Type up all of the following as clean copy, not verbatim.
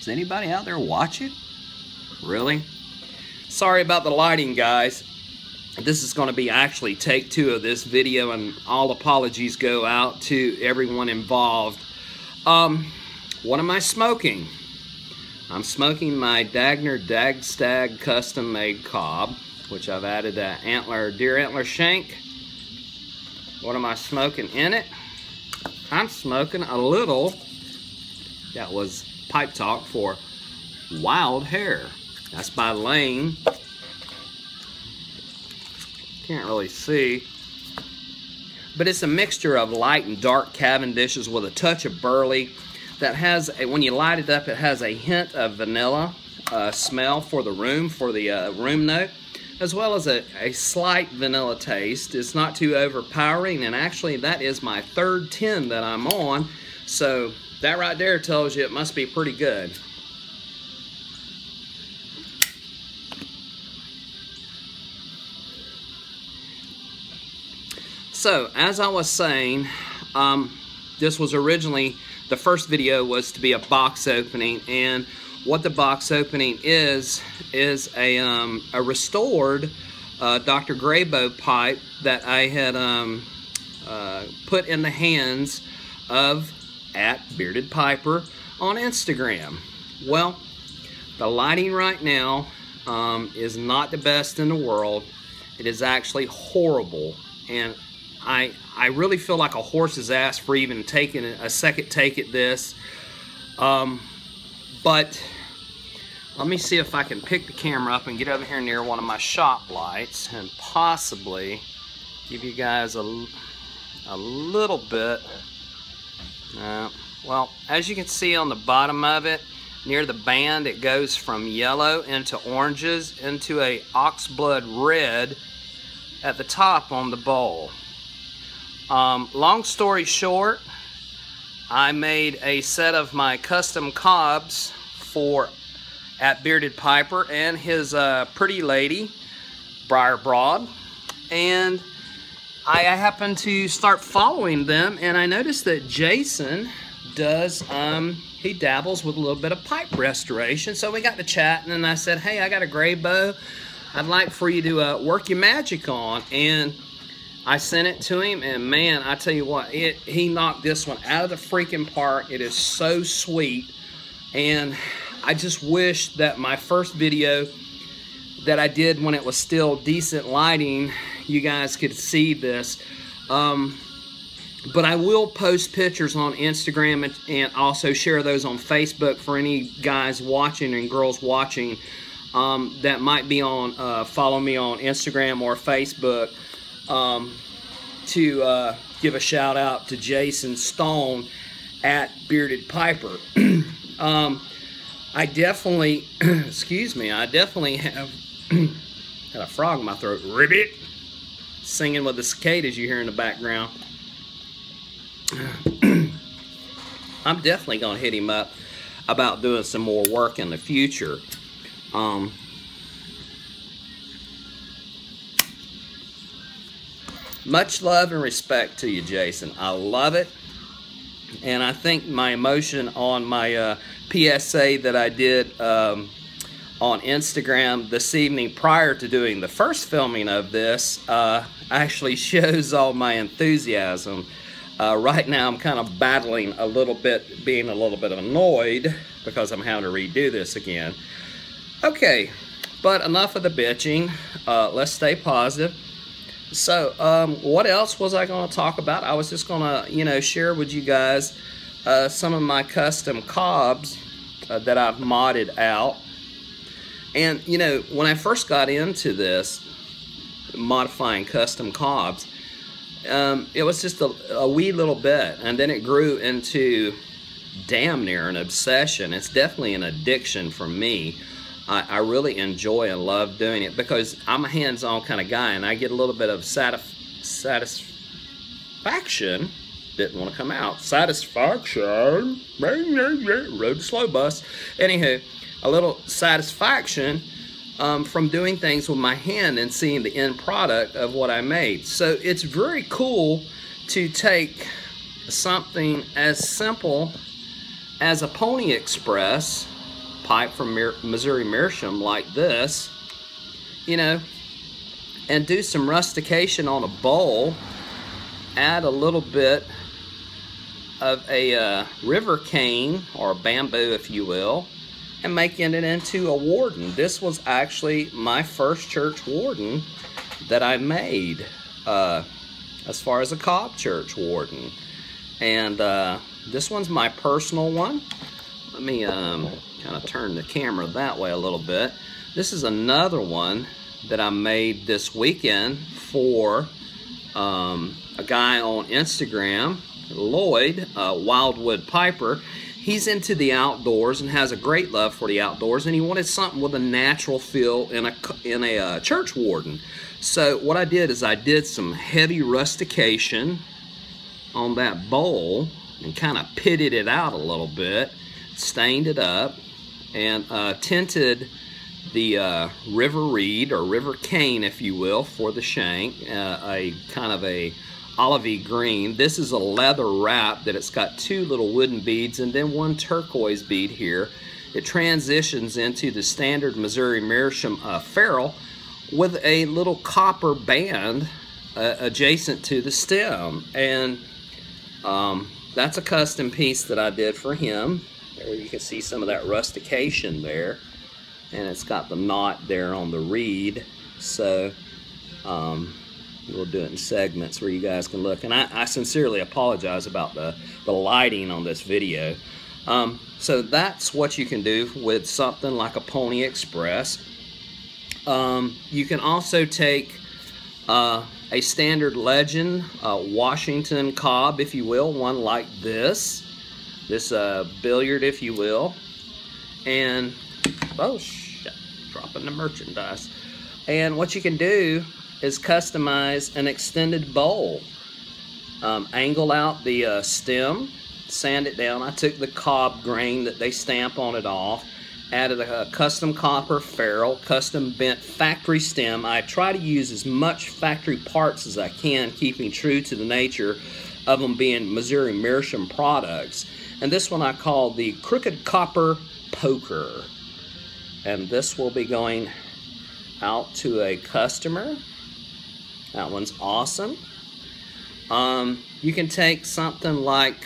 Is anybody out there watching? Really? Sorry about the lighting, guys. This is going to be actually take 2 of this video, and all apologies go out to everyone involved. What am I smoking? I'm smoking my Dagner Dagstag custom-made cob, which I've added a deer antler shank. What am I smoking in it? I'm smoking a little, that was pipe talk for Wild Hare. That's by Lane. Can't really see. But it's a mixture of light and dark Cavendishes with a touch of burley that has, when you light it up, it has a hint of vanilla smell for the room note, as well as a slight vanilla taste. It's not too overpowering, and actually that is my 3rd tin that I'm on, so that right there tells you it must be pretty good. So, as I was saying, this was originally, the first video was to be a box opening, and what the box opening is a restored Dr. Graybo pipe that I had put in the hands of @BeardedPiper on Instagram. Well, the lighting right now is not the best in the world. It is actually horrible, and I really feel like a horse's ass for even taking a second take at this. But let me see if I can pick the camera up and get over here near one of my shop lights and possibly give you guys a little bit. Well, as you can see on the bottom of it, near the band, it goes from yellow into oranges into a oxblood red at the top on the bowl. Long story short, I made a set of my custom cobs for @BeardedPiper and his pretty lady, Briar Broad, and I happened to start following them, and I noticed that Jason does, he dabbles with a little bit of pipe restoration. So we got to chatting, and I said, hey, I got a Graybo I'd like for you to work your magic on. And I sent it to him, and man, I tell you what, he knocked this one out of the freaking park. It is so sweet, and I just wish that my first video that I did when it was still decent lighting, you guys could see this. But I will post pictures on Instagram and also share those on Facebook for any guys watching and girls watching that might be on, follow me on Instagram or Facebook, to give a shout out to Jason Stone @BeardedPiper. I definitely, excuse me, I definitely have got a frog in my throat, ribbit, singing with the cicadas you hear in the background. I'm definitely going to hit him up about doing some more work in the future. Much love and respect to you, Jason. I love it. And I think my emotion on my PSA that I did on Instagram this evening prior to doing the first filming of this actually shows all my enthusiasm. Right now I'm kind of battling a little bit, being a little bit annoyed because I'm having to redo this again. Okay, but enough of the bitching. Let's stay positive. So, what else was I going to talk about? I was just going to, you know, share with you guys some of my custom cobs that I've modded out. And, you know, when I first got into this, modifying custom cobs, it was just a wee little bit, and then it grew into damn near an obsession. It's definitely an addiction for me. I really enjoy and love doing it because I'm a hands-on kind of guy, and I get a little bit of satisfaction. Didn't want to come out. Satisfaction. Road to slow bus. Anywho, a little satisfaction from doing things with my hand and seeing the end product of what I made. So it's very cool to take something as simple as a Pony Express pipe from Missouri Meerschaum like this, you know, and do some rustication on a bowl. Add a little bit of a river cane, or a bamboo if you will, and making it into a warden. This was actually my first church warden that I made, as far as a cob church warden. And this one's my personal one. Let me kind of turn the camera that way a little bit. This is another one that I made this weekend for a guy on Instagram, Lloyd, Wildwood Piper. He's into the outdoors and has a great love for the outdoors, and he wanted something with a natural feel in a church warden. So what I did is I did some heavy rustication on that bowl and kind of pitted it out a little bit, stained it up, and tinted the river reed, or river cane if you will, for the shank, a kind of a olivey green. This is a leather wrap that it's got 2 little wooden beads and then 1 turquoise bead here. It transitions into the standard Missouri Meerschaum ferrule with a little copper band adjacent to the stem. And that's a custom piece that I did for him. There you can see some of that rustication there, and it's got the knot there on the reed. So we'll do it in segments where you guys can look. And I sincerely apologize about the lighting on this video. So that's what you can do with something like a Pony Express. You can also take a standard legend Washington cob, if you will, one like this billiard, if you will, and oh shit, dropping the merchandise. And what you can do is customize an extended bowl. Angle out the stem, sand it down. I took the cob grain that they stamp on it off, added a custom copper ferrule, custom bent factory stem. I try to use as much factory parts as I can, keeping true to the nature of them being Missouri Meerschaum products. And this one I call the Crooked Copper Poker. And this will be going out to a customer. That one's awesome. You can take something like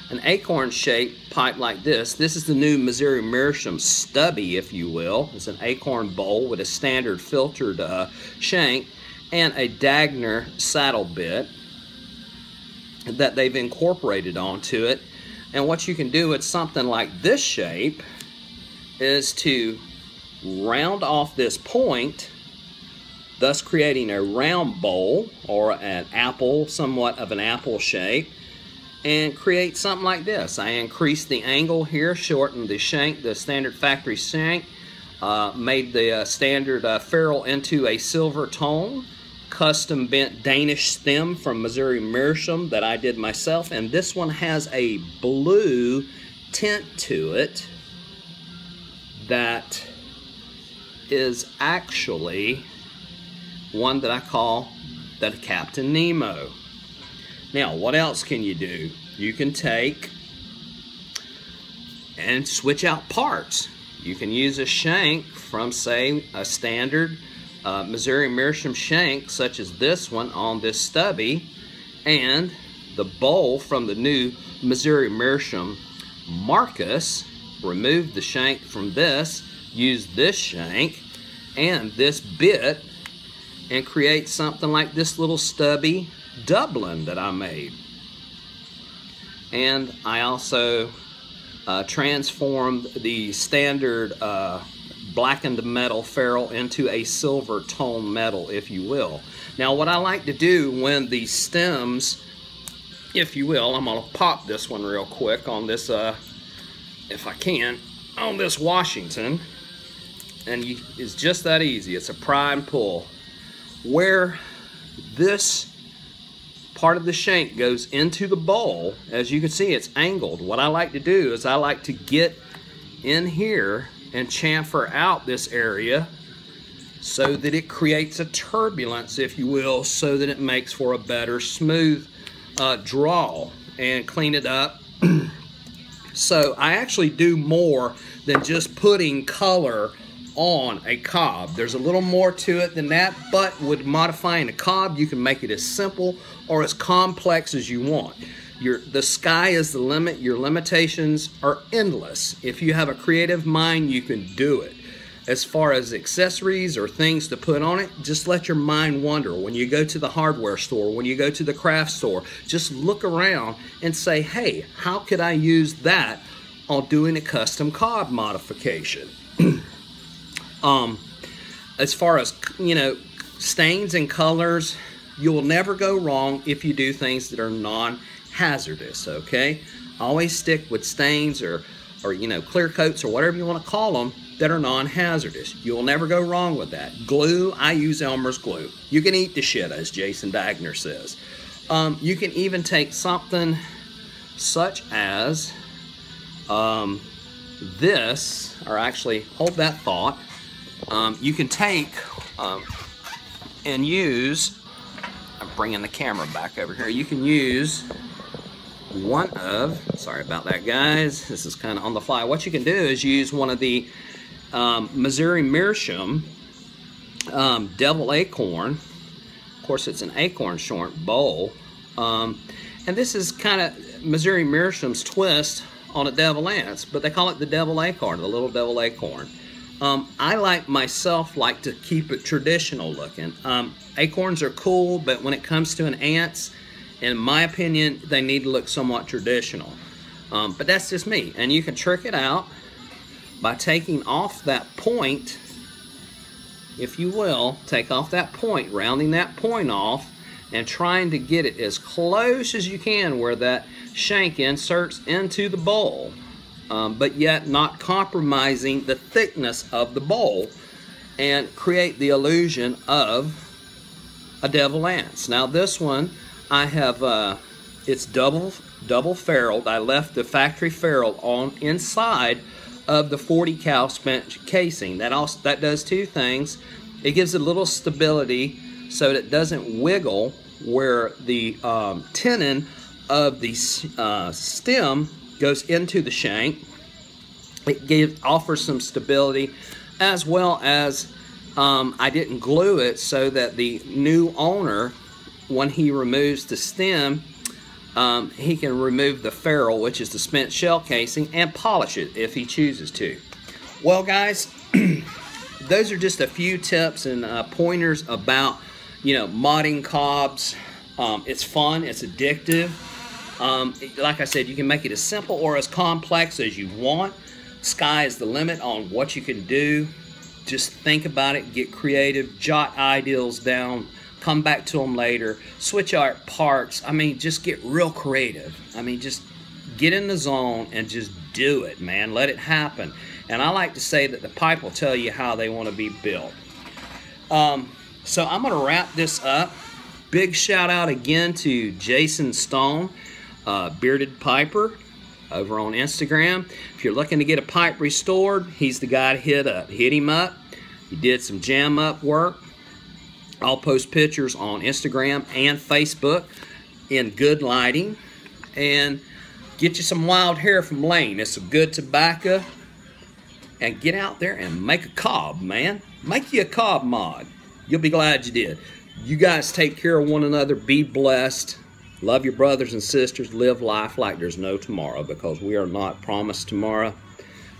an acorn-shaped pipe like this. This is the new Missouri Meerschaum stubby, if you will. It's an acorn bowl with a standard filtered shank and a Dagner saddle bit that they've incorporated onto it. And what you can do with something like this shape is to round off this point, thus creating a round bowl, or an apple, somewhat of an apple shape, and create something like this. I increased the angle here, shortened the shank, the standard factory shank, made the standard ferrule into a silver tone, custom bent Danish stem from Missouri Meerschaum that I did myself, and this one has a blue tint to it that is actually one that I call the Captain Nemo. Now, what else can you do? You can take and switch out parts. You can use a shank from, say, a standard Missouri Meerschaum shank, such as this one on this stubby, and the bowl from the new Missouri Meerschaum Marcus. Remove the shank from this, use this shank and this bit, and create something like this little stubby Dublin that I made. And I also transformed the standard blackened metal ferrule into a silver tone metal, if you will. Now, what I like to do when the stems, if you will, I'm going to pop this one real quick on this, if I can, on this Washington, and it's just that easy. It's a pry and pull. Where this part of the shank goes into the bowl, as you can see, it's angled. What I like to do is I like to get in here and chamfer out this area so that it creates a turbulence, if you will, so that it makes for a better smooth draw, and clean it up So I actually do more than just putting color on a cob. There's a little more to it than that, but with modifying a cob, you can make it as simple or as complex as you want. The sky is the limit. Your limitations are endless. If you have a creative mind, you can do it. As far as accessories or things to put on it, just let your mind wander. When you go to the hardware store, when you go to the craft store, just look around and say, hey, how could I use that on doing a custom cob modification? As far as, you know, stains and colors, you will never go wrong if you do things that are non-hazardous, okay? Always stick with stains or you know, clear coats or whatever you want to call them that are non-hazardous. You'll never go wrong with that. Glue, I use Elmer's glue. You can eat the shit, as Jason Dagner says. You can even take something such as this, or actually, hold that thought. You can take and use, I'm bringing the camera back over here, you can use one of, sorry about that guys, this is kind of on the fly. What you can do is use one of the Missouri Meerschaum Devil Acorn. Of course, it's an acorn short bowl. And this is kind of Missouri Meerschaum's twist on a devil ants, but they call it the devil acorn, the little devil acorn. I myself like to keep it traditional looking. Acorns are cool, but when it comes to an ants, in my opinion, they need to look somewhat traditional. But that's just me. And you can trick it out by taking off that point, if you will, take off that point, rounding that point off, and trying to get it as close as you can where that shank inserts into the bowl, but yet not compromising the thickness of the bowl, and create the illusion of a devil ants. Now this one, I have, it's double ferruled. I left the factory ferrule on inside of the 40 cal spent casing. That does two things. It gives it a little stability so that it doesn't wiggle where the tenon of the stem goes into the shank. It offers some stability, as well as I didn't glue it so that the new owner, when he removes the stem, he can remove the ferrule, which is the spent shell casing, and polish it if he chooses to. Well guys, those are just a few tips and pointers about, you know, modding cobs. It's fun, it's addictive. Like I said, you can make it as simple or as complex as you want. Sky is the limit on what you can do. Just think about it, get creative, jot ideals down, come back to them later, switch out parts. I mean, just get real creative. I mean, just get in the zone and just do it, man. Let it happen. And I like to say that the pipe will tell you how they want to be built. So I'm going to wrap this up. Big shout out again to Jason Stone, Bearded Piper, over on Instagram. If you're looking to get a pipe restored, he's the guy to hit up. Hit him up. He did some jam up work. I'll post pictures on Instagram and Facebook in good lighting. And get you some wild hair from Lane. It's some good tobacco. And get out there and make a cob, man. Make you a cob mod. You'll be glad you did. You guys take care of one another. Be blessed. Love your brothers and sisters. Live life like there's no tomorrow, because we are not promised tomorrow.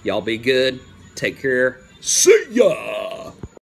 Y'all be good. Take care. See ya!